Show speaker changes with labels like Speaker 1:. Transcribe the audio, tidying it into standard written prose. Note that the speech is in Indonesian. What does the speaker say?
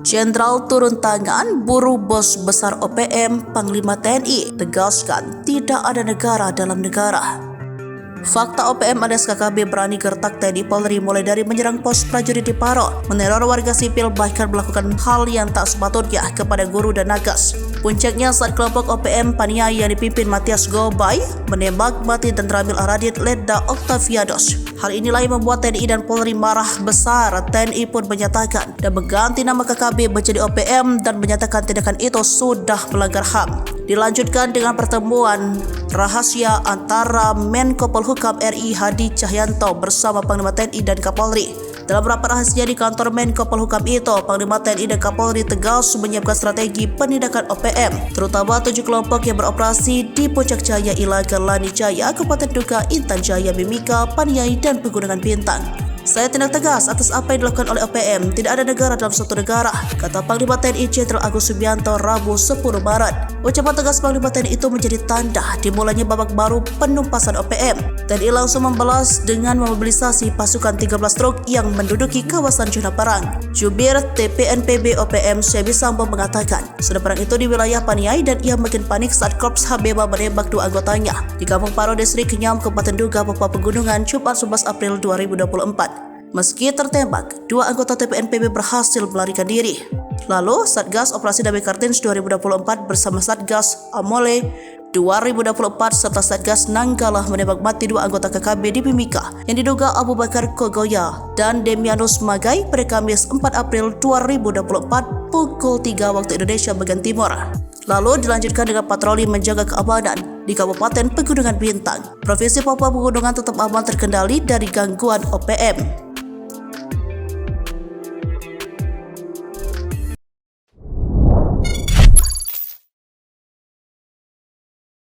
Speaker 1: Jenderal turun tangan, buru bos besar OPM, Panglima TNI tegaskan tidak ada negara dalam negara. Fakta OPM alias KKB berani gertak TNI Polri mulai dari menyerang pos prajurit di Paro, meneror warga sipil, bahkan melakukan hal yang tak sepatutnya kepada guru dan nakes. Puncaknya saat kelompok OPM Paniai yang dipimpin Matias Gobay menembak mati Tentara Ramil Aradit Letda Octaviados. Hal inilah yang membuat TNI dan Polri marah besar. TNI pun menyatakan dan mengganti nama KKB menjadi OPM dan menyatakan tindakan itu sudah melanggar HAM. Dilanjutkan dengan pertemuan rahasia antara Menko Polhukam RI Hadi Cahyanto bersama Panglima TNI dan Kapolri. Dalam rapat rahasia di kantor Menko Polhukam itu, Panglima TNI dan Kapolri tegas menyiapkan strategi penindakan OPM, terutama 7 kelompok yang beroperasi di Puncak Jaya, Ilaga, Lani Jaya, Kabupaten Duga, Intan Jaya, Mimika, Paniai, dan Pegunungan Bintang. Saya tindak tegas atas apa yang dilakukan oleh OPM. Tidak ada negara dalam suatu negara, kata Panglima TNI Jenderal Agus Subianto Rabu 10 Maret. Ucapan tegas Panglima TNI itu menjadi tanda dimulainya babak baru penumpasan OPM. TNI langsung membalas dengan memobilisasi pasukan 13 truk yang menduduki kawasan zona perang. Jubir TPNPB OPM Syedi Sambo mengatakan, zona perang itu di wilayah Paniai dan ia makin panik saat Korps Habeba menembak 2 anggotanya di Kampung Paro, Distrik Kenyam, Kabupaten Duga, Papua Pegunungan, Jumat 11 April 2024. Meski tertembak, 2 anggota TPNPB berhasil melarikan diri. Lalu, Satgas Operasi Damai Kartins 2024 bersama Satgas Amole 2024 serta Satgas Nanggala menembak mati 2 anggota KKB di Mimika yang diduga Abu Bakar Kogoya dan Demianus Magai pada Kamis 4 April 2024 pukul 3 waktu Indonesia bagian Timur. Lalu dilanjutkan dengan patroli menjaga keamanan di Kabupaten Pegunungan Bintang. Provinsi Papua Pegunungan tetap aman terkendali dari gangguan OPM.